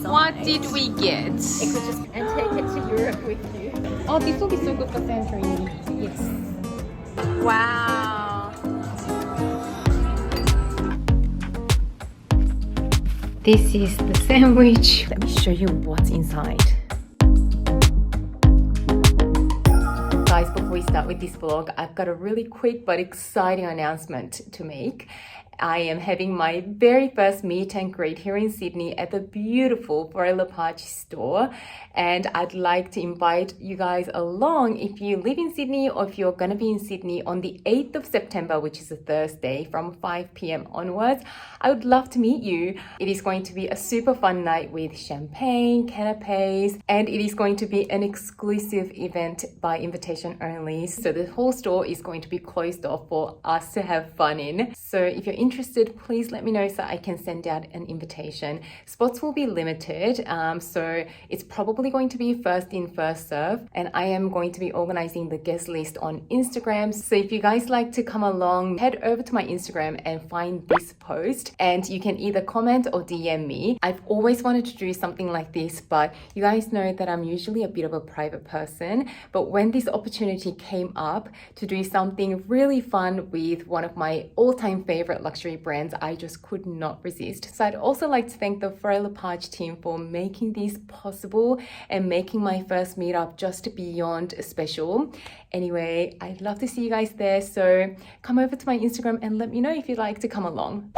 What did we get? And take it to Europe with you. Oh, this will be so good for Santorini. Yes. Wow. This is the sandwich. Let me show you what's inside. Guys, before we start with this vlog, I've got a really quick but exciting announcement to make. I am having my very first meet and greet here in Sydney at the beautiful Loewe store, and I'd like to invite you guys along if you live in Sydney or if you're going to be in Sydney on the 8th of September, which is a Thursday, from 5 p.m. onwards. I would love to meet you. It is going to be a super fun night with champagne, canapes, and it is going to be an exclusive event by invitation only. So the whole store is going to be closed off for us to have fun in. So if you're interested, please let me know so I can send out an invitation. Spots will be limited, so it's probably going to be first in, first serve, and I am going to be organizing the guest list on Instagram. So if you guys like to come along, head over to my Instagram and find this post, and you can either comment or DM me. I've always wanted to do something like this, but you guys know that I'm usually a bit of a private person, but when this opportunity came up to do something really fun with one of my all-time favorite luxury brands, I just could not resist. So I'd also like to thank the Loewe team for making this possible and making my first meetup just beyond special. Anyway, I'd love to see you guys there, so come over to my Instagram and let me know if you'd like to come along.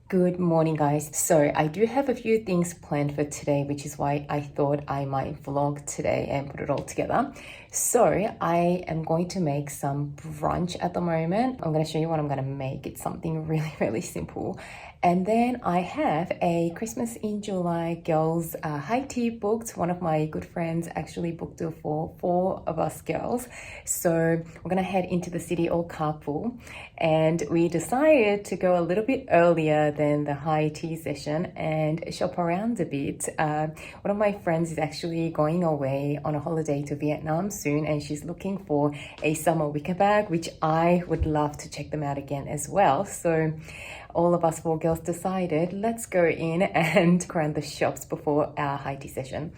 Good morning, guys. So I do have a few things planned for today, which is why I thought I might vlog today and put it all together. So I am going to make some brunch at the moment. I'm going to show you what I'm going to make. It's something really simple. And then I have a Christmas in July girls high tea booked. One of my good friends actually booked it for 4 of us girls. So we're going to head into the city all carpool. And we decided to go a little bit earlier than the high tea session and shop around a bit. One of my friends is actually going away on a holiday to Vietnam soon, and she's looking for a summer wicker bag, which I would love to check them out again as well. So all of us 4 girls decided, let's go in and around the shops before our high tea session.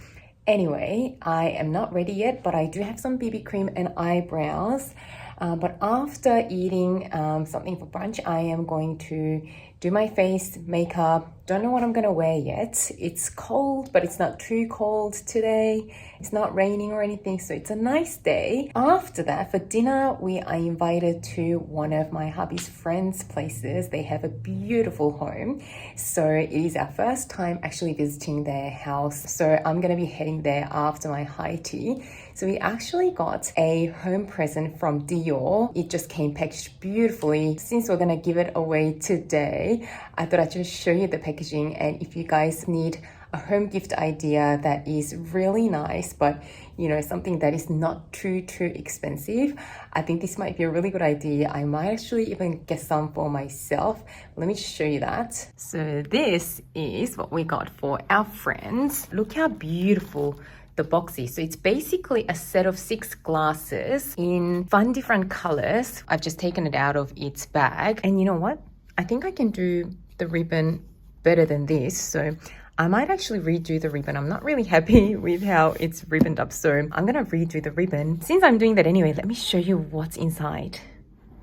Anyway, I am not ready yet, but I do have some BB cream and eyebrows. But after eating something for brunch, I am going to do my face, makeup. Don't know what I'm gonna wear yet. It's cold, but it's not too cold today. It's not raining or anything, so it's a nice day. After that, for dinner, we are invited to one of my hubby's friends' places. They have a beautiful home. So it is our first time actually visiting their house. So I'm gonna be heading there after my high tea. So we actually got a home present from Dior. It just came packaged beautifully. Since we're gonna give it away today, I thought I'd just show you the packaging, and if you guys need a home gift idea that is really nice, but you know, something that is not too expensive, I think this might be a really good idea. I might actually even get some for myself. Let me just show you that. So this is what we got for our friends. Look how beautiful the box is. So it's basically a set of 6 glasses in fun different colors. I've just taken it out of its bag, and you know what? I think I can do the ribbon better than this, so I might actually redo the ribbon. I'm not really happy with how it's ribboned up, so I'm gonna redo the ribbon. Since I'm doing that anyway, let me show you what's inside.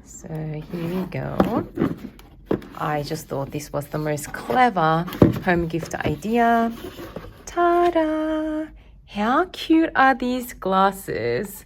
So here we go. I just thought this was the most clever home gift idea. Ta-da! How cute are these glasses?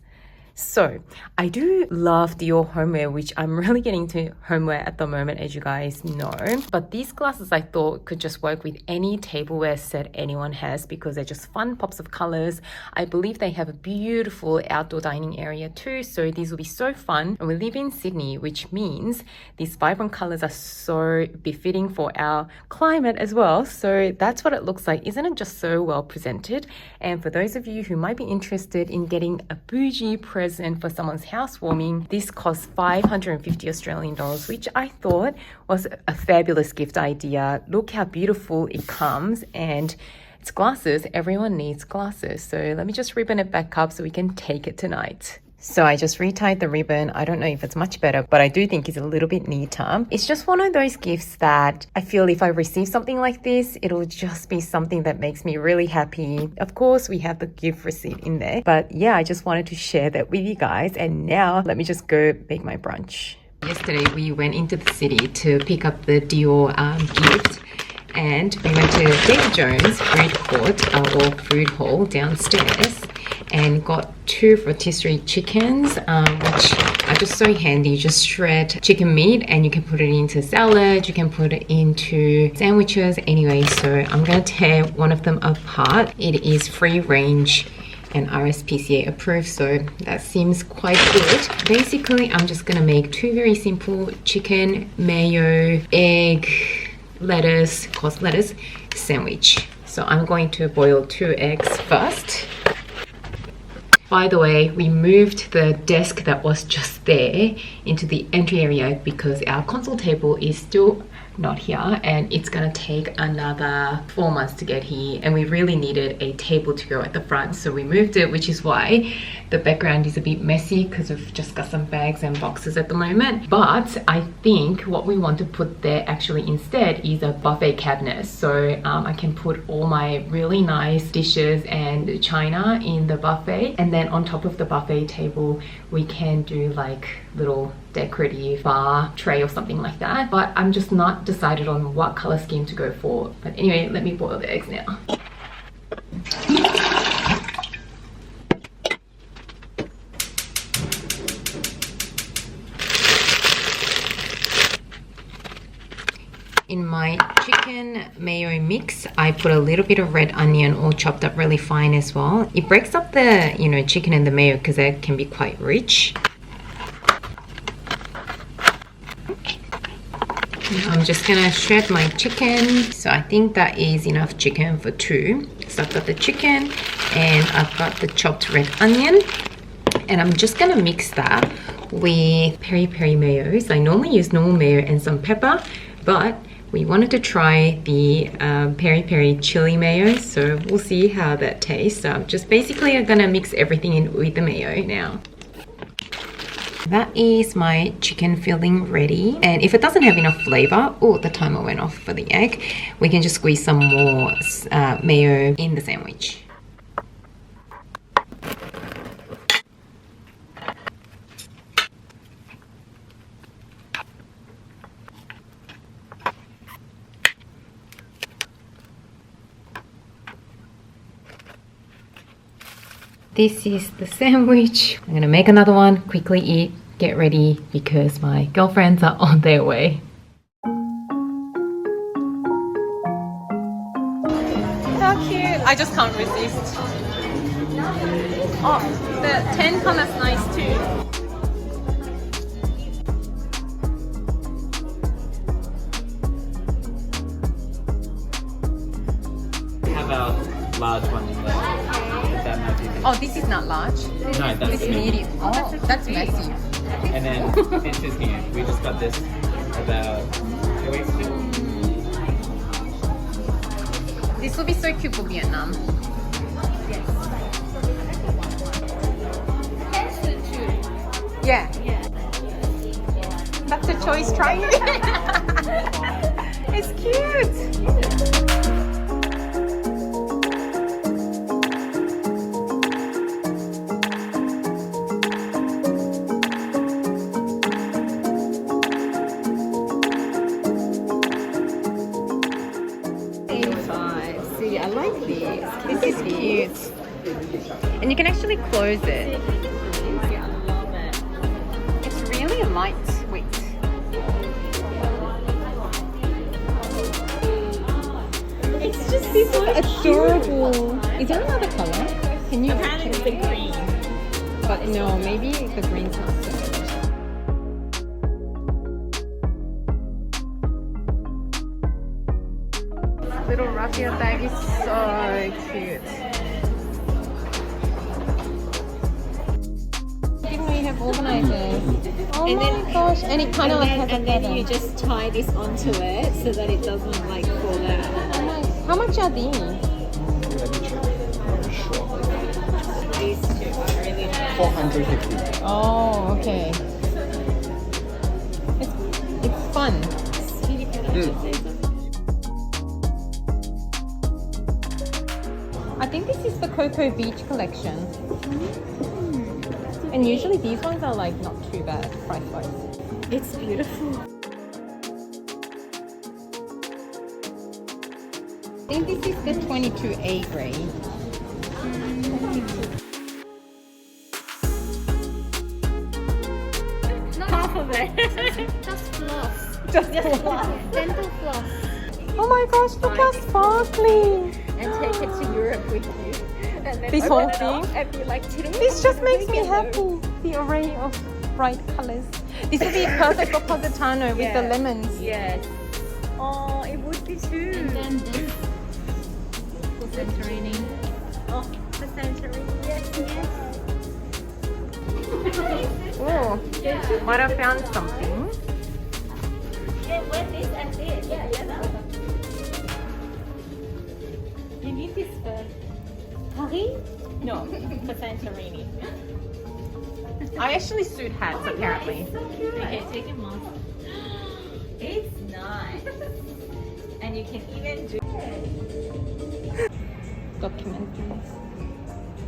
So I do love Dior homeware, which I'm really getting into homeware at the moment, as you guys know. But these glasses I thought could just work with any tableware set anyone has because they're just fun pops of colors. I believe they have a beautiful outdoor dining area too, so these will be so fun. And we live in Sydney, which means these vibrant colors are so befitting for our climate as well. So that's what it looks like. Isn't it just so well presented? And for those of you who might be interested in getting a bougie present for someone's housewarming, this costs 550 Australian dollars, which I thought was a fabulous gift idea. Look how beautiful it comes, and it's glasses. Everyone needs glasses. So let me just ribbon it back up so we can take it tonight. So I just retied the ribbon. I don't know if it's much better, but I do think it's a little bit neater. It's just one of those gifts that I feel if I receive something like this, it'll just be something that makes me really happy. Of course, we have the gift receipt in there. But yeah, I just wanted to share that with you guys. And now let me just go make my brunch. Yesterday, we went into the city to pick up the Dior gift. And we went to David Jones food court or food hall downstairs and got 2 rotisserie chickens, which are just so handy. You just shred chicken meat and you can put it into salad, you can put it into sandwiches. Anyway, so I'm gonna tear one of them apart. It is free range and RSPCA approved, so that seems quite good. Basically, I'm just gonna make 2 very simple chicken, mayo, egg, lettuce, coarse lettuce sandwich. So I'm going to boil 2 eggs first. By the way, we moved the desk that was just there into the entry area because our console table is still not here and it's gonna take another 4 months to get here, and we really needed a table to go at the front, so we moved it, which is why the background is a bit messy because we've just got some bags and boxes at the moment. But I think what we want to put there actually instead is a buffet cabinet, so I can put all my really nice dishes and china in the buffet, and then on top of the buffet table we can do like little decorative bar tray or something like that. But I'm just not decided on what color scheme to go for. But anyway, let me boil the eggs now. In my chicken mayo mix, I put a little bit of red onion all chopped up really fine as well. It breaks up the, chicken and the mayo because it can be quite rich. I'm just gonna shred my chicken. So I think that is enough chicken for 2. So I've got the chicken and I've got the chopped red onion. And I'm just gonna mix that with peri-peri mayos. I normally use normal mayo and some pepper, but we wanted to try the peri-peri chili mayo, so we'll see how that tastes. Just basically I'm gonna mix everything in with the mayo now. That is my chicken filling ready, and if it doesn't have enough flavor, oh, the timer went off for the egg, we can just squeeze some more mayo in the sandwich. This is the sandwich. I'm gonna make another one, quickly eat, get ready because my girlfriends are on their way. How cute! I just can't resist. Oh, the 10 color's nice too. Have a large one in there. That might be Oh, this is not large. no, that's This is medium. Oh, that's massive. And then this is here. We just got this about 2 weeks ago. This will be so cute for Vietnam. Yeah. That's a choice. Try it. It's cute. See, I like this. This is cute. And you can actually close it. It's really lightweight. It's just so Adorable. Is there another color? Can you? Apparently it's the green. But no, maybe the green's not so good. Little raffia bag is so cute. Didn't we have organizers? Oh And my then- gosh! And it kind of like has a and then you feather. just tie this onto it so that it doesn't like fall out. Oh my! How much are these? these two are really nice. 450. Oh, okay. It's fun. I think this is the Cocoa Beach collection. And usually these ones are like not too bad price-wise. It's beautiful. I think this is the 22A grade. Half of it. Just floss. Just floss. Dental floss. Oh my gosh, look how sparkly! And take it to Europe with you. And then This open whole it thing? up and be like, This just makes me happy. The array of bright colors. This would be perfect for Positano with the lemons. Yes. Oh, it would be too. And then this for Santorini. Oh, for Santorini. Yes, yes. Oh, might have found something. Yeah, wear this and this. Yeah, you need this for Paris? No, for Santorini. I actually suit hats apparently. Okay, take him off. It's nice. And you can even do Documentaries.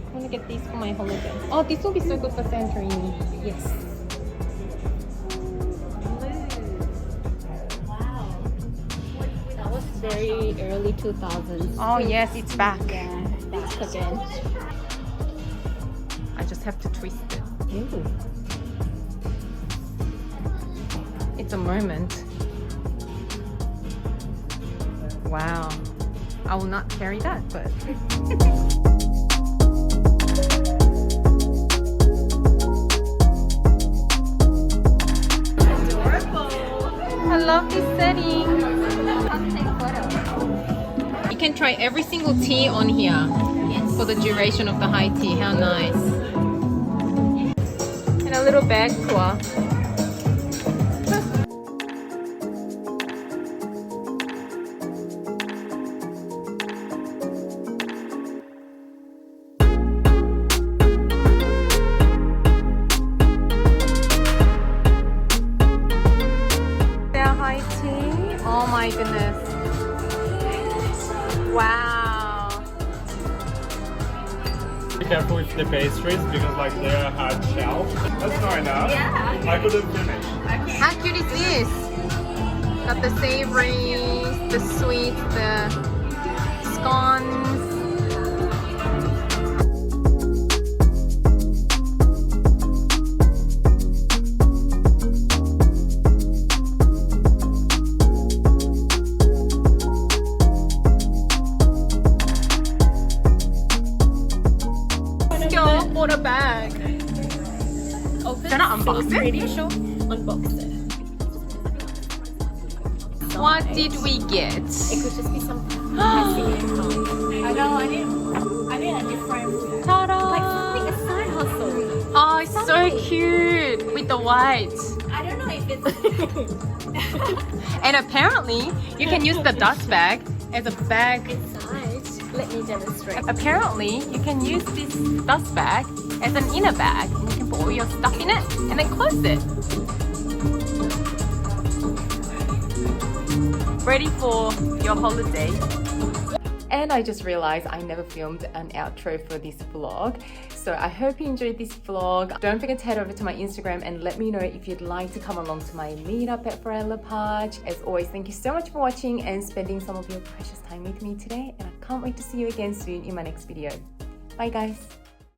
I want to get these for my holiday. Oh, this will be so good for Santorini. Yes. Wow. That was very early 2000s. Oh yes, it's back. Yeah, back again. I just have to twist it. Ooh. It's a moment. Wow. I will not carry that, but... I love this setting. You can try every single tea on here for the duration of the high tea. How nice. And a little bag tour. Oh my goodness. Wow. Be careful with the pastries because like they're hard shell. That's not enough. Yeah. I couldn't finish. How cute is this? Got the savories, the sweets, the scones. Bought a bag. Open. Can I unbox it? Radio show. Unbox it. What did we get? It could just be some messy income. I know. I need a different. Ta-da! Like something a side hustle. Oh, it's so cute with the white. I don't know if it's. And apparently, you can use the dust bag as a bag. Inside. Let me demonstrate. Apparently, you can use this dust bag as an inner bag. And you can put all your stuff in it and then close it. Ready for your holiday. And I just realized I never filmed an outro for this vlog. So I hope you enjoyed this vlog. Don't forget to head over to my Instagram and let me know if you'd like to come along to my meetup at Foray La Page. As always, thank you so much for watching and spending some of your precious time with me today. And I can't wait to see you again soon in my next video. Bye guys.